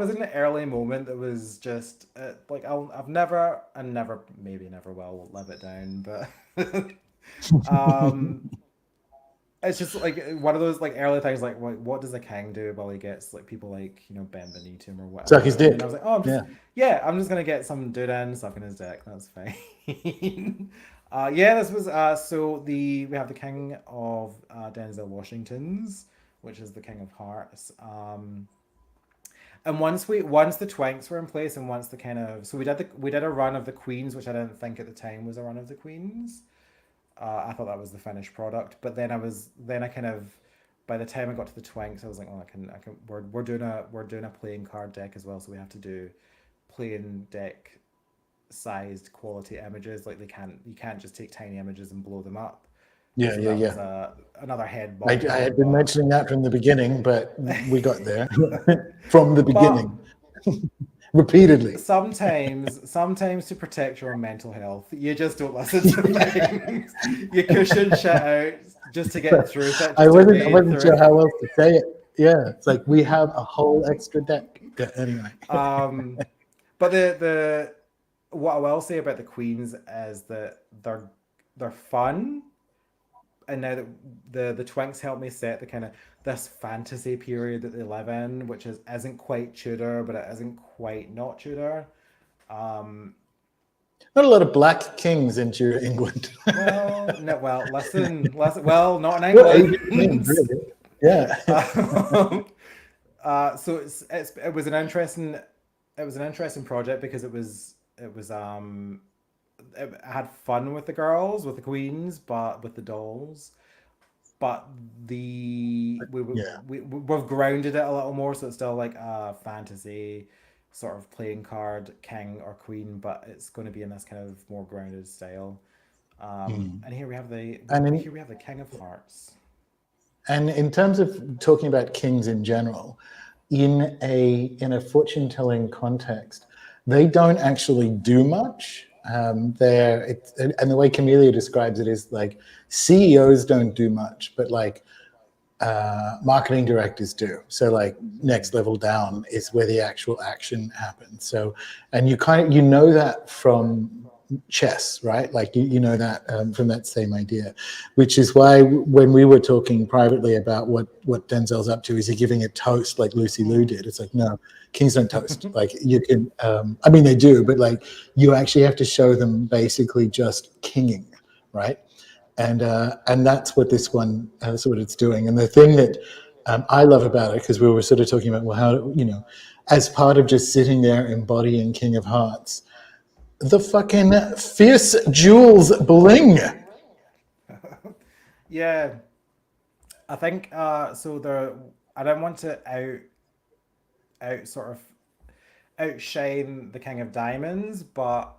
an early moment that was just like I've never and never maybe never will live it down, but um it's just like one of those like early things like what does a king do while he gets like people like bend the knee to him or Suck whatever his and then I dick. was like oh Yeah. I'm just gonna get some dude in sucking his dick that's fine. Yeah, this was so we have the king of Denzel Washington's which is the king of hearts and once the twanks were in place and once the kind of so we did a run of the queens which I didn't think at the time was a run of the queens. I thought that was the finished product, but then I kind of by the time I got to the twinks, I was like, oh, I can. We're doing a playing card deck as well, so we have to do playing deck sized quality images. Like you can't just take tiny images and blow them up. Yeah, So yeah, that was yeah. another head I bobbler, had been mentioning that from the beginning, but we got there from the but beginning. repeatedly. Sometimes to protect your own mental health, you just don't listen to things. You cushion shit out just to get through it, just I to wasn't I wade wasn't sure through how else to say it. Yeah, it's like we have a whole extra deck. Yeah, anyway. But the what I will say about the Queens is that they're fun, and now that the Twinks help me set the kind of this fantasy period that they live in, which isn't quite Tudor, but it isn't quite not Tudor. Um, Not a lot of black kings in England. well, no, well, listen. Well, not in Well, Asian kings, England. really. Yeah. um, so it was an interesting project because it had fun with the girls, with the queens, but with the dolls. But Yeah. we've grounded it a little more, so it's still like a fantasy sort of playing card king or queen, but it's going to be in this kind of more grounded style. Mm. And here we have And the King of Hearts. in terms of talking about kings in general, in a fortune telling context, they don't actually do much. And the way Camellia describes it is like CEOs don't do much, but like marketing directors do. So like next level down is where the actual action happens. So, and you know that from chess, right? Like you know that from that same idea, which is why when we were talking privately about what Denzel's up to, is he giving a toast like Lucy Liu did? It's like, no, kings don't toast. Like you can, I mean they do, but like you actually have to show them basically just kinging, right? And that's what this one, that's what it's doing. And the thing that I love about it, because we were sort of talking about, well, how, as part of just sitting there embodying King of Hearts, the fucking fierce jewels bling. Yeah, I think so. I don't want to outshine the King of Diamonds, but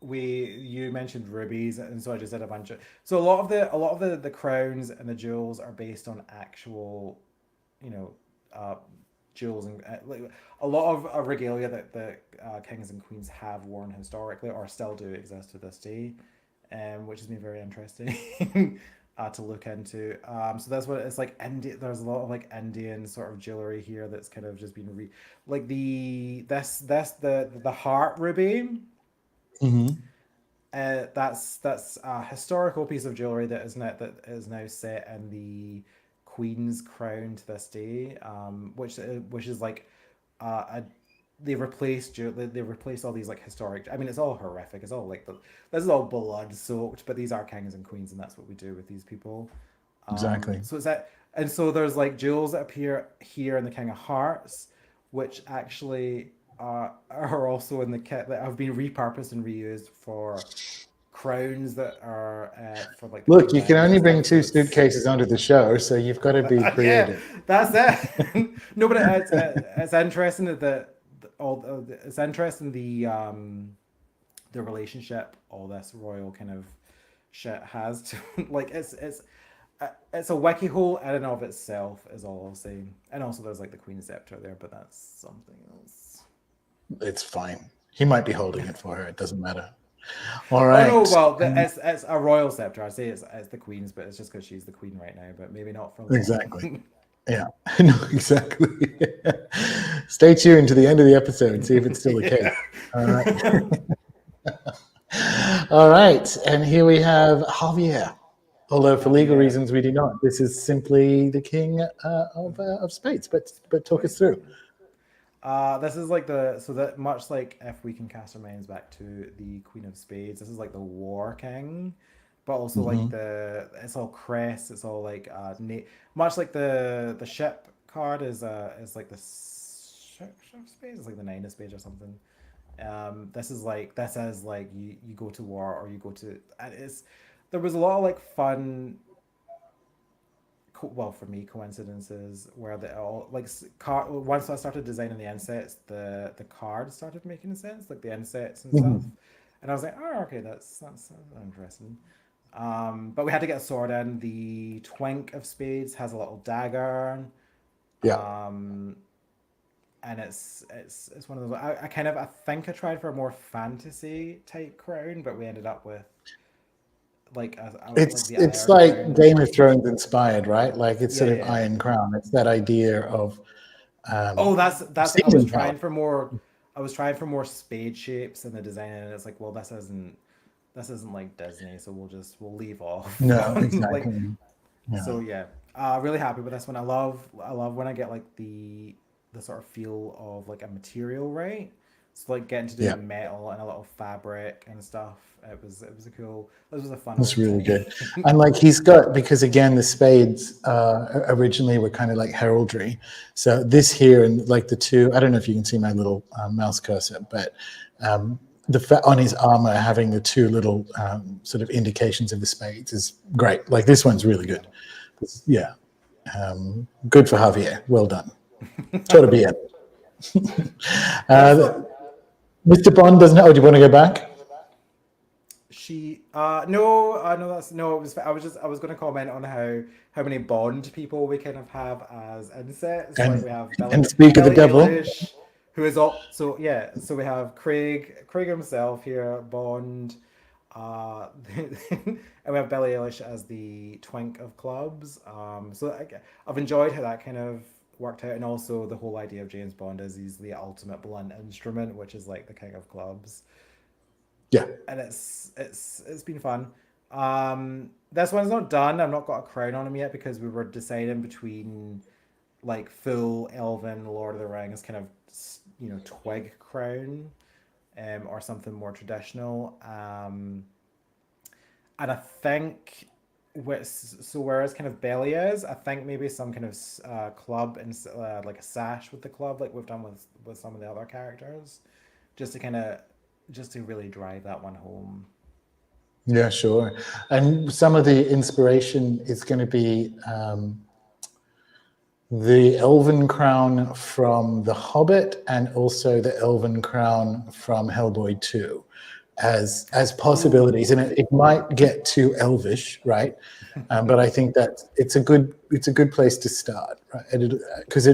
you mentioned rubies, and so I just did a bunch of. So a lot of the crowns and the jewels are based on actual, you know, uh, jewels and like a lot of regalia that the kings and queens have worn historically or still do exist to this day, which has been very interesting to look into. So that's what it's like. There's a lot of like Indian sort of jewelry here that's kind of just been like the heart ruby. Mm-hmm. That's a historical piece of jewelry that is now set in the Queen's crown to this day, which is like a they replaced all these like historic. I mean, it's all horrific. It's all like this is all blood soaked, but these are kings and queens, and that's what we do with these people. Exactly. So it's that, and so there's like jewels that appear here in the King of Hearts, which actually are also in the kit that have been repurposed and reused for crowns that are for like the King Look, of you can Diamonds only and bring stuff. So two it's suitcases onto the show, so you've got to be yeah, creative. that's it. No, but it's interesting that it's interesting the relationship all this royal kind of shit has to like it's a wiki hole in and of itself is all I'll say. And also there's like the Queen's scepter there, but that's something else. It's fine. He might be holding it for her. It doesn't matter. All Oh no, right. well it's a royal scepter. I say it's the Queen's, but it's just because she's the Queen right now, but maybe not for Exactly. long. Yeah, no, exactly. Stay tuned to the end of the episode and see if it's still the case. All right. All right. And here we have Javier. Although for legal reasons we do not. This is simply the king of spades. But talk us through. This is like that much like if we can cast our minds back to the Queen of Spades, this is like the War King, but also like Mm-hmm. it's all crest, it's all like much like the ship card is like the ship of spades, it's like the nine of spades or something. This is like you go to war or you go to and it's there was a lot of like fun well for me coincidences where they all like once I started designing the insets the cards started making sense like the insets and stuff Mm-hmm. and I was like oh okay that's interesting but we had to get a sword in the twink of spades has a little dagger Yeah. um and it's one of those. I think I tried for a more fantasy type crown, but we ended up with like the It's Iron like Crown. Game of Thrones inspired, right? Like it's Yeah, sort of yeah. Iron Crown. It's that idea of Oh, um, that's I was season power. trying for more. I was trying for more spade shapes in the design, and it's like, well, this isn't like Disney, so we'll leave off No, on like. exactly. Yeah, So yeah, really happy with this one. I love when I get like the sort of feel of like a material, right? So like getting to do yeah. metal and a little fabric and stuff. It was a cool. This was a fun It's old really time. good. And like he's got, because again, the spades originally were kind of like heraldry. So this here and like the two, I don't know if you can see my little mouse cursor, but um, on his armor having the two little sort of indications of the spades is great. Like this one's really good. Yeah. Good for Javier. Well done. Toro bien. That's what Mr. Bond doesn't. Oh, do you want to go back? she no no that's no it was I was going to comment on how many Bond people we kind of have as insets. Like And we have speak of the Billie devil. Eilish, who is all so yeah, so we have Craig himself here, Bond, and we have Billie Eilish as the twink of clubs. So I've enjoyed how that kind of worked out, and also the whole idea of James Bond is he's the ultimate blunt instrument, which is like the king of clubs, Yeah. and it's been fun. This one's not done. I've not got a crown on him yet because we were deciding between like full elven Lord of the Rings kind of twig crown, or something more traditional. And I think whereas kind of Belly is, I think maybe some kind of club and like a sash with the club, like we've done with some of the other characters, just to kind of just to really drive that one home. Yeah, sure. And some of the inspiration is going to be the Elven Crown from The Hobbit and also the Elven Crown from Hellboy 2 as possibilities. And Ooh. it might get too elvish, right? But I think that it's a good place to start, right? Because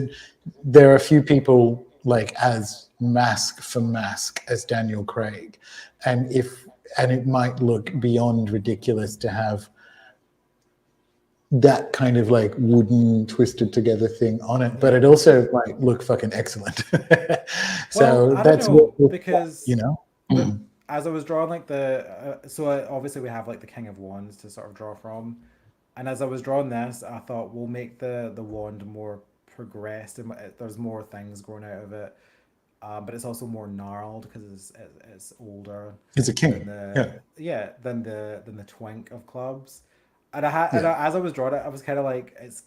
there are a few people like as mask for mask as Daniel Craig, and it might look beyond ridiculous to have that kind of like wooden twisted together thing on it, but Yeah. it also might look fucking excellent. Well, So I don't that's what know you because know. the as I was drawing like obviously we have like the King of Wands to sort of draw from, and as I was drawing this, I thought we'll make the wand more progressed and there's more things growing out of it, but it's also more gnarled because it's older It's a than king. Yeah, than the twink of clubs. And I had, yeah. as I was drawing it, I was kind of like, it's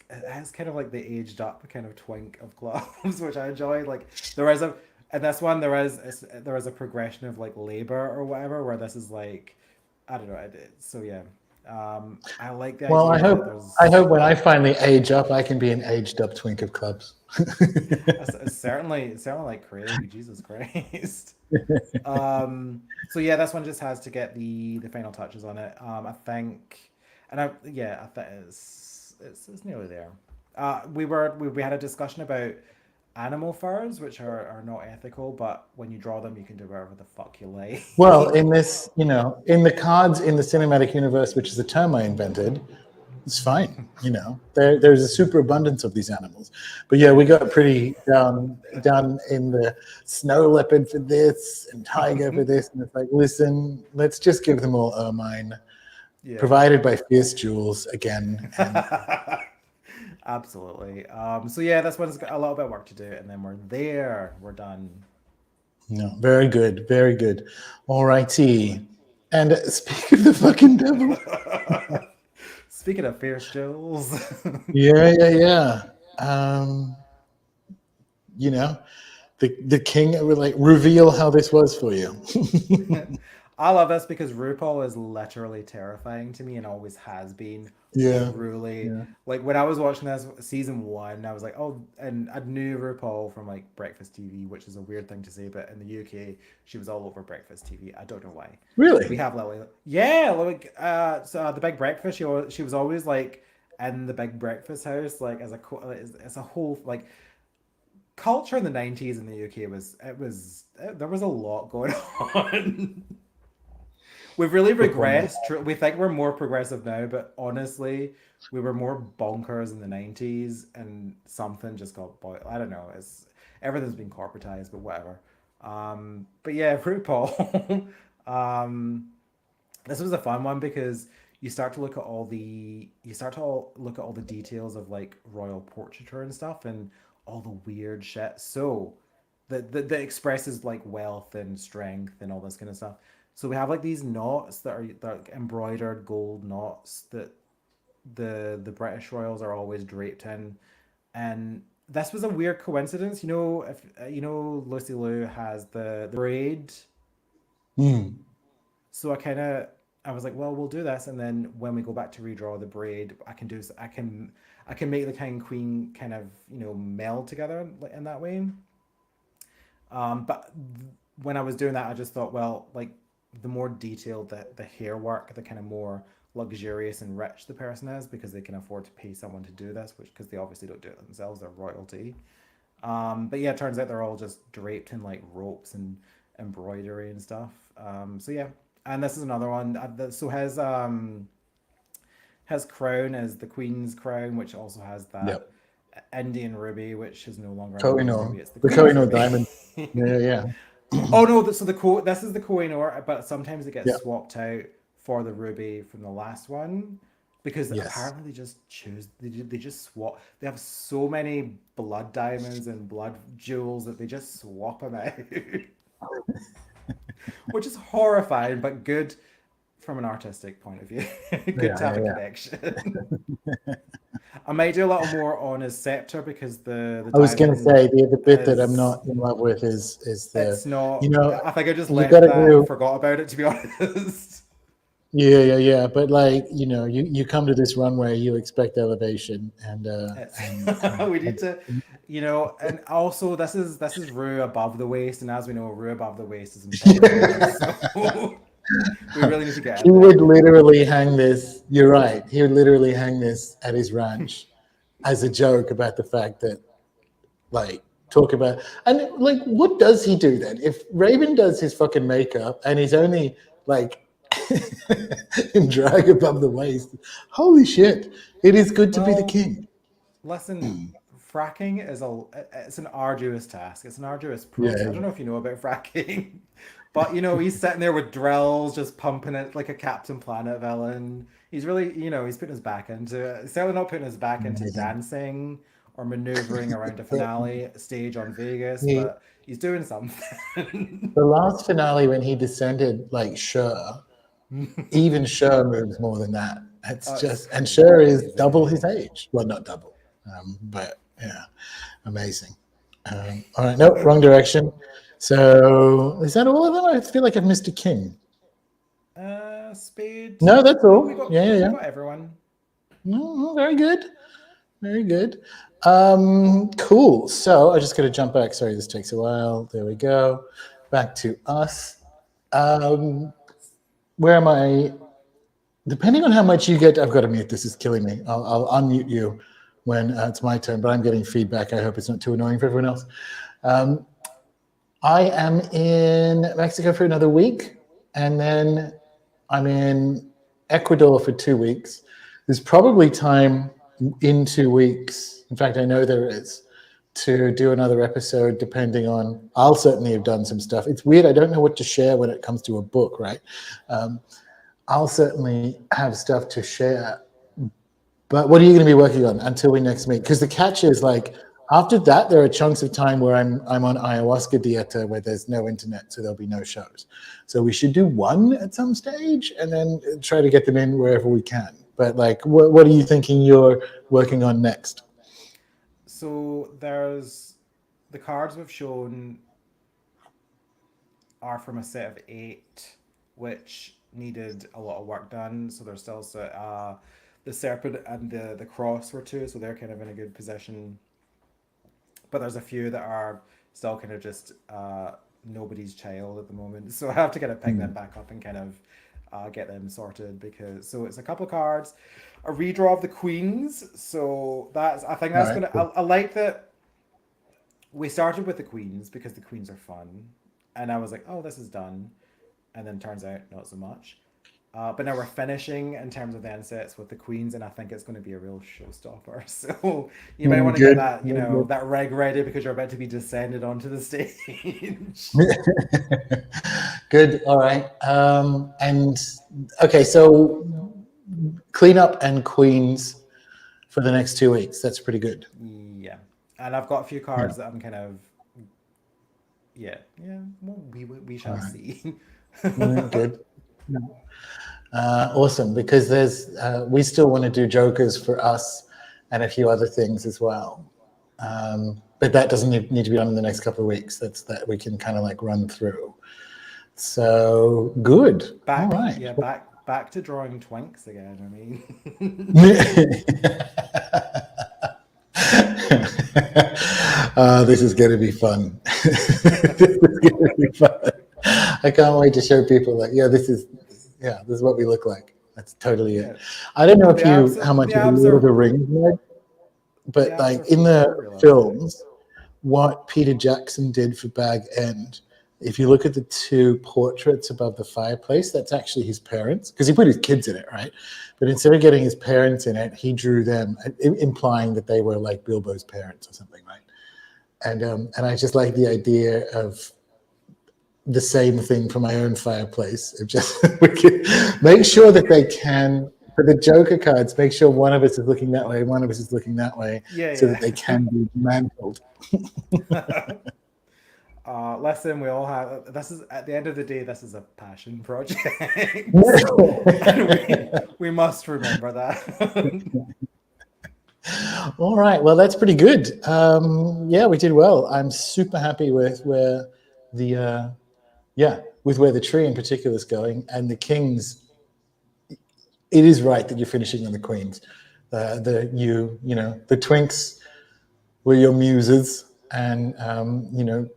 kind of like the aged up kind of twink of clubs, which I enjoyed. Like there is a, and this one there is a progression of like labor or whatever, where this is like, I don't know. So yeah, I like the Well, idea that I there's hope when I finally age up, I can be an aged up twink of clubs. certainly like Craig, Jesus Christ. So yeah, this one just has to get the final touches on it. I think, and I think it's nearly there. We had a discussion about animal furs, which are not ethical, but when you draw them, you can do whatever the fuck you like. Well, in this, in the cards in the cinematic universe, which is a term I invented, it's fine. There's a super abundance of these animals. But yeah, we got pretty down in the snow leopard for this and tiger for this, and it's like, listen, let's just give them all ermine, Yeah. provided by Fierce Jewels again. And Absolutely. So yeah, this one's got a little bit of work to do, and then we're there. We're done. no, very good, very good. All righty. And speak of the fucking devil. Speaking of fierce Jules. Yeah, yeah, yeah. You know, the king would like reveal how this was for you. I love this because RuPaul is literally terrifying to me and always has been. Yeah, Truly, yeah. like when I was watching this season one, I was like, oh, and I knew RuPaul from like Breakfast TV, which is a weird thing to say, but in the UK, she was all over Breakfast TV. I don't know why. We Really? have Lily, yeah, like the Big Breakfast. She was always like in the Big Breakfast house, like as a whole like culture in the 90s in the UK there was a lot going on. We've really regressed. We think we're more progressive now, but honestly, we were more bonkers in the 90s, and something just got I don't know. Everything's been corporatized, but whatever. But yeah, RuPaul. This was a fun one because you start to look at all the details of like royal portraiture and stuff, and all the weird shit. So that expresses like wealth and strength and all this kind of stuff. So we have like these knots that are like embroidered gold knots that the British royals are always draped in, and this was a weird coincidence. You know, if you know Lucy Liu has the braid, Mm. so I was like, well, we'll do this, and then when we go back to redraw the braid, I can make the king queen kind of meld together in that way. But when I was doing that, I just thought, well, like the more detailed the hair work, the kind of more luxurious and rich the person is, because they can afford to pay someone to do this, which because they obviously don't do it themselves, they're royalty. But yeah, it turns out they're all just draped in like ropes and embroidery and stuff. So yeah, and this is another one. So his crown is the queen's crown, which also has that Yep. Indian ruby, which is no longer an Indian ruby; Kohinoor. it's the The queen's Kohinoor ruby. diamond. Yeah, yeah. Oh no, so this is the Kohinoor, but sometimes it gets Yeah. swapped out for the ruby from the last one, because Yes. apparently they just swap. They have so many blood diamonds and blood jewels that they just swap them out, which is horrifying but good from an artistic point of view. Good Yeah, to have yeah, a yeah. connection. I might do a little more on his scepter because the I was gonna diamond say the bit that I'm is not in love with is it's you not. know I think I just you left gotta that and do. forgot about it, to be honest. Yeah. But like, you come to this runway, you expect elevation, and It's and we need to, and also this is Rue above the waist, and as we know, Rue above the waist is impossible. So we really need to get he in would there. literally hang this. You're right. He would literally hang this at his ranch as a joke about the fact that, like, talk about, and like, what does he do then? If Raven does his fucking makeup and he's only like in drag above the waist, holy shit! It is good to be the Well, king. listen, fracking is it's an arduous task. It's an arduous process. I don't Yeah. know if you know about fracking, but he's sitting there with drills, just pumping it like a Captain Planet villain. He's really, he's putting his back into it. He's certainly not putting his back into Amazing. dancing or maneuvering around a finale stage on Vegas, He but he's doing something. The last finale when he descended like Cher, even Cher moves more than that. It's Oh, it's just, and Cher is double his crazy. age. Well, not double, but yeah, amazing. All right, no, wrong direction. So is that all of them? I feel like I've missed a king. Spade. No, that's No, all. Yeah. we Yeah. got everyone. No, very good. Very good. Cool. So I just got to jump back. Sorry, this takes a while. There we go. Back to us. Um, where am I? Depending on how much you get, I've got to mute. This is killing me. I'll unmute you when it's my turn, but I'm getting feedback. I hope it's not too annoying for everyone else. Um, I am in Mexico for another week, and then I'm in Ecuador for 2 weeks. There's probably time in 2 weeks. In fact, I know there is, to do another episode, depending on, I'll certainly have done some stuff. It's weird. I don't know what to share when it comes to a book, right? I'll certainly have stuff to share. But what are you going to be working on until we next meet? Because the catch is, like, after that, there are chunks of time where I'm on ayahuasca dieta where there's no internet, so there'll be no shows. So we should do one at some stage and then try to get them in wherever we can. But like, what are you thinking you're working on next? So there's the cards we've shown are from a set of 8, which needed a lot of work done. So there's still the serpent and the cross were 2, so they're kind of in a good position. But there's a few that are still kind of just nobody's child at the moment. So I have to kind of pick them back up and kind of get them sorted, because so it's a couple of cards, a redraw of the queens. So I think All that's right, gonna. cool. I like that we started with the queens because the queens are fun, and I was like, oh, this is done, and then turns out not so much. But now we're finishing in terms of the insets with the queens, and I think it's going to be a real showstopper. So you might want to get Good. that, that reg ready because you're about to be descended onto the stage. Good. All right. And okay, so cleanup and queens for the next 2 weeks. That's pretty good. Yeah, and I've got a few cards that I'm kind of, well, we shall see. Good. Awesome, because there's we still want to do jokers for us and a few other things as well. But that doesn't need to be done in the next couple of weeks. That's that we can kind of like run through. So good. Back, All right. yeah, back to drawing twinks again. I mean, this is going to be fun. This is going to be fun. I can't wait to show people that. This is what we look like. That's totally it. I don't know if how much of Lord of the Rings read, but like in the films, what Peter Jackson did for Bag End, if you look at the two portraits above the fireplace, that's actually his parents, because he put his kids in it, right? But instead of getting his parents in it, he drew them, implying that they were like Bilbo's parents or something, right? And I just like the idea of the same thing for my own fireplace. It just we can make sure that they can, for the Joker cards, make sure one of us is looking that way, one of us is looking that way, so that they can be mantled. Listen, we all have. This is at the end of the day. This is a passion project. we must remember that. All right. Well, that's pretty good. We did well. I'm super happy with where the with where the tree in particular is going, and the kings. It is right that you're finishing on the queens. The twinks were your muses, and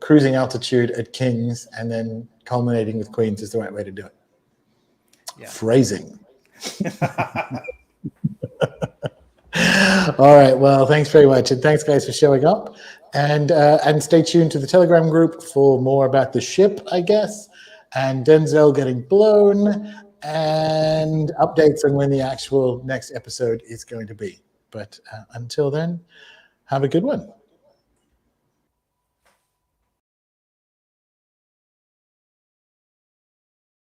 cruising altitude at kings and then culminating with queens is the right way to do it. Yeah. Phrasing. All right. Well, thanks very much, and thanks, guys, for showing up. And stay tuned to the Telegram group for more about the ship, I guess, and Denzel getting blown, and updates on when the actual next episode is going to be. But until then, have a good one.